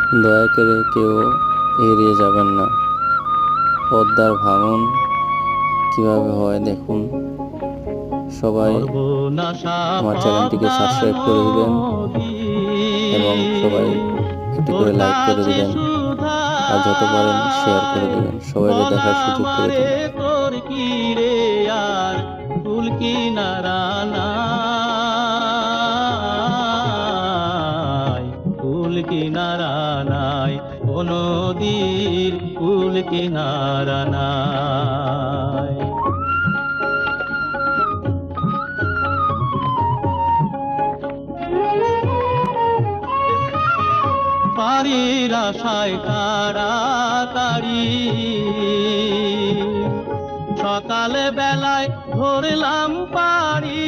দয়া করে কেউ এড়িয়ে যাবেন না। পদ্মার ভাঙন কিভাবে হয় দেখুন। সবাই আমার চ্যানেলটিকে সাবস্ক্রাইব করে দিবেন এবং সবাই একটি করে লাইক করে দিবেন, আর যত পারেন শেয়ার করে দিবেন, সবাই দেখার সুযোগ করে দিন। তোর কি রে আর ফুল কিনারা নাই, ফুল কিনারা নাই, ও নদীর ফুল কিনারা নাই। পারির আশায় তাড়াতাড়ি সকালে বেলায় ধরলাম পারি।